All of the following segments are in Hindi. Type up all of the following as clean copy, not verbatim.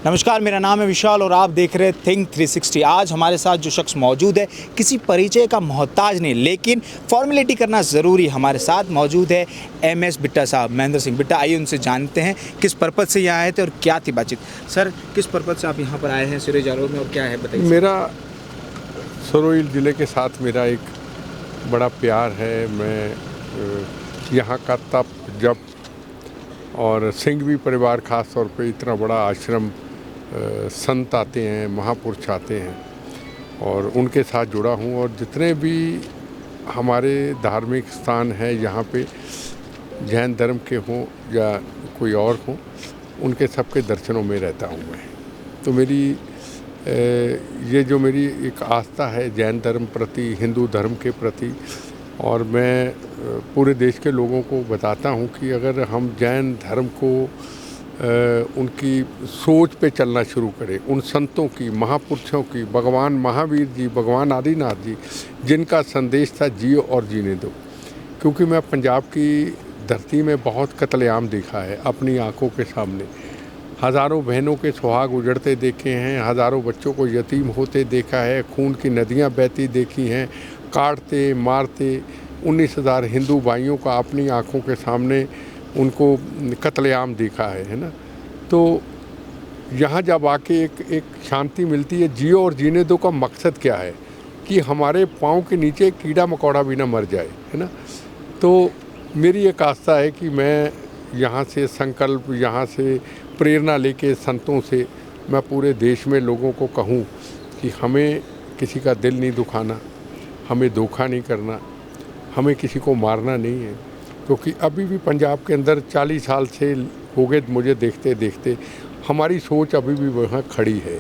नमस्कार, मेरा नाम है विशाल और आप देख रहे हैं थिंक 360। आज हमारे साथ जो शख्स मौजूद है किसी परिचय का मोहताज नहीं, लेकिन फॉर्मेलिटी करना ज़रूरी। हमारे साथ मौजूद है MS बिट्टा साहब, महेंद्र सिंह बिट्टा। आइए उनसे जानते हैं किस पर्पज़ से यहाँ आए थे और क्या थी बातचीत। सर, किस पर्पज़ से आप यहाँ पर आए हैं सिरोही जालौर में और क्या है बताइए। मेरा सिरोही ज़िले के साथ मेरा एक बड़ा प्यार है। मैं यहाँ का तप जप और सिंघवी परिवार ख़ास तौर पे इतना बड़ा आश्रम, संत आते हैं, महापुरुष आते हैं और उनके साथ जुड़ा हूँ। और जितने भी हमारे धार्मिक स्थान हैं यहाँ पे, जैन धर्म के हों या कोई और हों, उनके सबके दर्शनों में रहता हूँ मैं। तो मेरी ये जो मेरी एक आस्था है जैन धर्म प्रति, हिंदू धर्म के प्रति, और मैं पूरे देश के लोगों को बताता हूँ कि अगर हम जैन धर्म को उनकी सोच पे चलना शुरू करें, उन संतों की, महापुरुषों की, भगवान महावीर जी, भगवान आदिनाथ जी, जिनका संदेश था जियो और जीने दो। क्योंकि मैं पंजाब की धरती में बहुत कत्लेआम देखा है अपनी आंखों के सामने। हज़ारों बहनों के सुहाग उजड़ते देखे हैं, हज़ारों बच्चों को यतीम होते देखा है, खून की नदियां बहती देखी हैं, काटते मारते 19,000 हिंदू भाइयों का अपनी आंखों के सामने उनको कत्लेआम देखा है ना। तो यहाँ जब आके एक शांति मिलती है। जियो और जीने दो का मकसद क्या है कि हमारे पाँव के नीचे कीड़ा मकोड़ा भी ना मर जाए, है ना। तो मेरी एक आस्था है कि मैं यहाँ से संकल्प, यहाँ से प्रेरणा लेके संतों से मैं पूरे देश में लोगों को कहूँ कि हमें किसी का दिल नहीं दुखाना, हमें धोखा नहीं करना, हमें किसी को मारना नहीं है। क्योंकि अभी भी पंजाब के अंदर 40 साल से हो गए मुझे देखते देखते, हमारी सोच अभी भी वहाँ खड़ी है।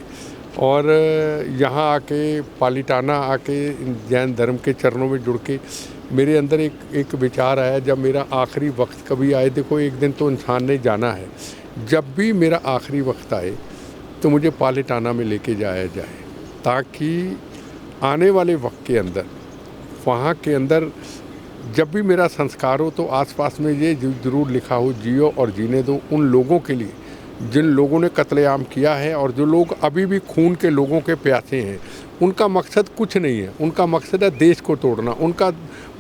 और यहाँ आके पालिटाना आके जैन धर्म के चरणों में जुड़ के मेरे अंदर एक विचार आया, जब मेरा आखिरी वक्त कभी आए, देखो एक दिन तो इंसान ने जाना है, जब भी मेरा आखिरी वक्त आए तो मुझे पालिटाना में लेके जाया जाए, ताकि आने वाले वक्त के अंदर वहाँ के अंदर जब भी मेरा संस्कार हो तो आसपास में ये ज़रूर लिखा हो, जियो और जीने दो उन लोगों के लिए जिन लोगों ने कत्लेआम किया है और जो लोग अभी भी खून के लोगों के प्यासे हैं। उनका मकसद कुछ नहीं है, उनका मकसद है देश को तोड़ना, उनका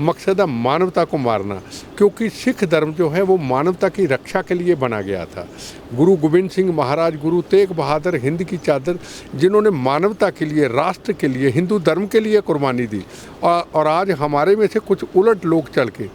मकसद है मानवता को मारना। क्योंकि सिख धर्म जो है वो मानवता की रक्षा के लिए बना गया था। गुरु गोविंद सिंह महाराज, गुरु तेग बहादुर हिंद की चादर, जिन्होंने मानवता के लिए, राष्ट्र के लिए, हिंदू धर्म के लिए कुर्बानी दी। और आज हमारे में से कुछ उलट लोग चल के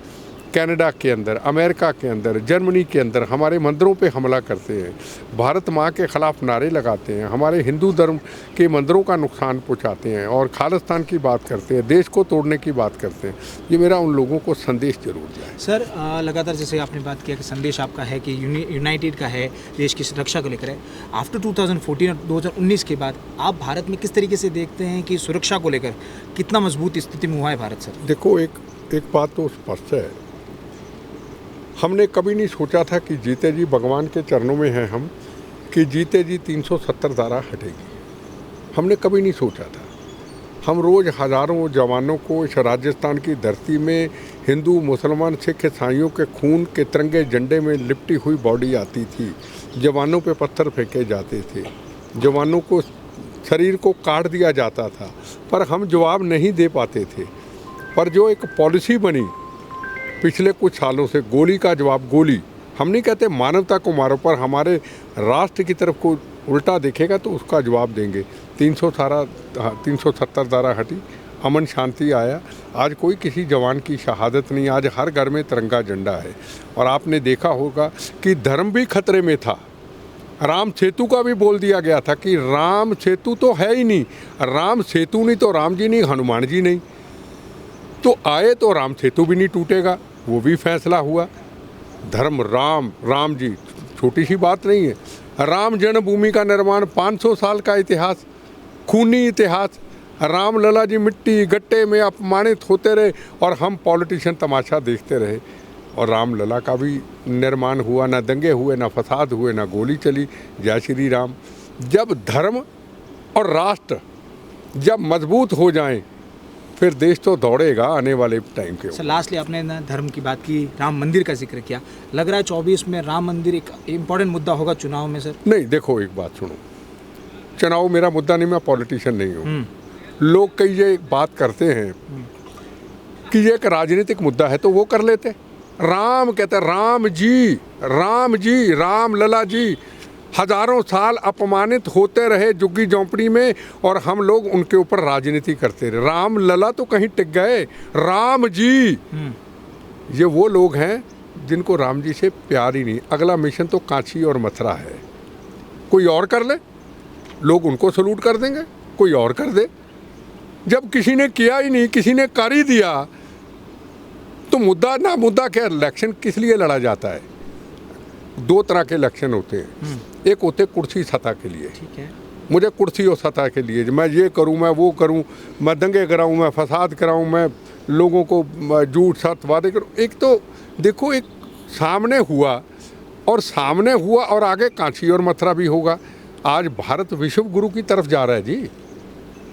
कनाडा के अंदर, अमेरिका के अंदर, जर्मनी के अंदर हमारे मंदिरों पे हमला करते हैं, भारत माँ के ख़िलाफ़ नारे लगाते हैं, हमारे हिंदू धर्म के मंदिरों का नुकसान पहुंचाते हैं और खालिस्तान की बात करते हैं, देश को तोड़ने की बात करते हैं। ये मेरा उन लोगों को संदेश जरूर जाए। सर, लगातार जैसे आपने बात किया कि संदेश आपका है कि यूनाइटेड का है, देश की सुरक्षा को लेकर है। आफ्टर 2014 और 2019 के बाद आप भारत में किस तरीके से देखते हैं कि सुरक्षा को लेकर कितना मजबूत स्थिति में हुआ है भारत? सर देखो, एक बात तो स्पष्ट है, हमने कभी नहीं सोचा था कि जीते जी भगवान के चरणों में हैं हम, कि जीते जी 370 धारा हटेगी। हमने कभी नहीं सोचा था। हम रोज़ हज़ारों जवानों को इस राजस्थान की धरती में हिंदू, मुसलमान, सिख, ईसाइयों के खून के तिरंगे झंडे में लिपटी हुई बॉडी आती थी, जवानों पे पत्थर फेंके जाते थे, जवानों को शरीर को काट दिया जाता था, पर हम जवाब नहीं दे पाते थे। पर जो एक पॉलिसी बनी पिछले कुछ सालों से, गोली का जवाब गोली, हम नहीं कहते मानवता को मारो, पर हमारे राष्ट्र की तरफ को उल्टा देखेगा तो उसका जवाब देंगे। 370 धारा हटी, अमन शांति आया। आज कोई किसी जवान की शहादत नहीं, आज हर घर में तिरंगा झंडा है। और आपने देखा होगा कि धर्म भी खतरे में था। राम सेतु का भी बोल दिया गया था कि राम सेतु तो है ही नहीं, राम सेतु नहीं तो राम जी नहीं, हनुमान जी नहीं, तो आए तो राम सेतु भी नहीं टूटेगा, वो भी फैसला हुआ। धर्म राम जी छोटी सी बात नहीं है। राम जन्मभूमि का निर्माण, 500 साल का इतिहास, खूनी इतिहास। राम लला जी मिट्टी गट्टे में अपमानित होते रहे और हम पॉलिटिशियन तमाशा देखते रहे। और राम लला का भी निर्माण हुआ, ना दंगे हुए, ना फसाद हुए, ना गोली चली। जय श्री राम। जब धर्म और राष्ट्र जब मजबूत हो जाएं, फिर देश तो दौड़ेगा आने वाले टाइम के। सर, लास्टली आपने ना धर्म की बात की, राम मंदिर का जिक्र किया। लग रहा है 24 में राम मंदिर एक इम्पॉर्टेंट मुद्दा होगा चुनाव में। सर नहीं, देखो एक बात सुनो, चुनाव मेरा मुद्दा नहीं, मैं पॉलिटिशियन नहीं हूँ। लोग कई ये बात करते हैं कि ये एक राजनीतिक मुद्दा है, तो वो कर लेते। राम कहते हैं, राम जी, राम लला जी हजारों साल अपमानित होते रहे झुग्गी झोंपड़ी में, और हम लोग उनके ऊपर राजनीति करते रहे। राम लला तो कहीं टिक गए, राम जी ये वो लोग हैं जिनको राम जी से प्यार ही नहीं। अगला मिशन तो कांची और मथुरा है, कोई और कर ले, लोग उनको सलूट कर देंगे, कोई और कर दे। जब किसी ने किया ही नहीं, किसी ने कर ही दिया, तो मुद्दा ना मुद्दा क्या, इलेक्शन किस लिए लड़ा जाता है? दो तरह के इलेक्शन होते हैं, एक होते कुर्सी सत्ता के लिए, ठीक है, मुझे कुर्सी और सत्ता के लिए, मैं ये करूं, मैं वो करूं, मैं दंगे कराऊं, मैं फसाद कराऊं, मैं लोगों को झूठ सच वादे करूं। एक तो देखो, एक सामने हुआ और आगे कांची और मथुरा भी होगा। आज भारत विश्व गुरु की तरफ जा रहा है जी।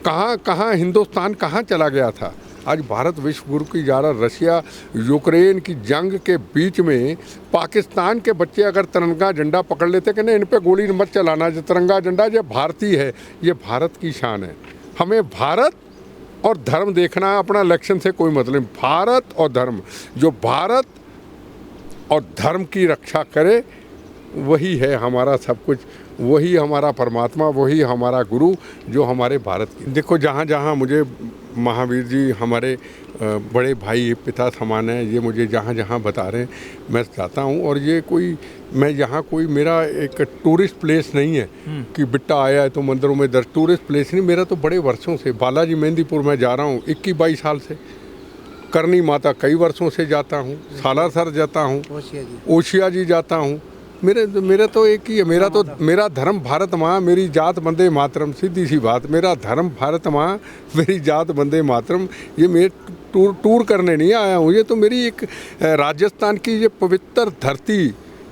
कहाँ हिंदुस्तान कहाँ चला गया था? आज भारत विश्व गुरु की जा रहा। रशिया यूक्रेन की जंग के बीच में पाकिस्तान के बच्चे अगर तिरंगा झंडा पकड़ लेते कि नहीं, इन पे गोली मत चलाना, जो तिरंगा झंडा ये भारतीय है, ये भारत की शान है। हमें भारत और धर्म देखना, अपना इलेक्शन से कोई मतलब नहीं। भारत और धर्म, जो भारत और धर्म की रक्षा करे, वही है हमारा सब कुछ, वही हमारा परमात्मा, वही हमारा गुरु, जो हमारे भारत की। देखो, जहाँ जहाँ मुझे महावीर जी हमारे बड़े भाई पिता समान हैं, ये मुझे जहाँ जहाँ बता रहे हैं, मैं जाता हूँ। और ये कोई, मैं यहाँ कोई मेरा एक टूरिस्ट प्लेस नहीं है कि बिट्टा आया है तो मंदिरों में दर्शन, टूरिस्ट प्लेस नहीं। मेरा तो बड़े वर्षों से बालाजी मेहंदीपुर में जा रहा हूँ 21-22 साल से। करनी माता कई वर्षों से जाता हूँ, सालासर जाता हूँ, ओशिया जी जाता हूँ। मेरा तो एक ही है, मेरा धर्म भारत माँ, मेरी जात वंदे मातरम। सीधी सी बात, मेरा धर्म भारत माँ, मेरी जात वंदे मातरम। ये मैं टूर करने नहीं आया हूँ, ये तो मेरी एक राजस्थान की ये पवित्र धरती,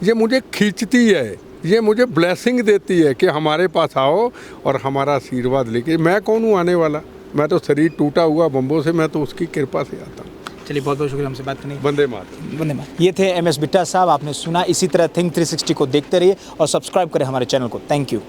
ये मुझे खींचती है, ये मुझे ब्लेसिंग देती है कि हमारे पास आओ और हमारा आशीर्वाद लेके। मैं कौन हूँ आने वाला? मैं तो शरीर टूटा हुआ बम्बों से, मैं तो उसकी कृपा से आता हूँ। चलिए, बहुत बहुत शुक्रिया हमसे बात करने। वंदे मातरम। वंदे मातरम। ये थे MS बिट्टा साहब, आपने सुना। इसी तरह थिंक 360 को देखते रहिए और सब्सक्राइब करें हमारे चैनल को। Thank you.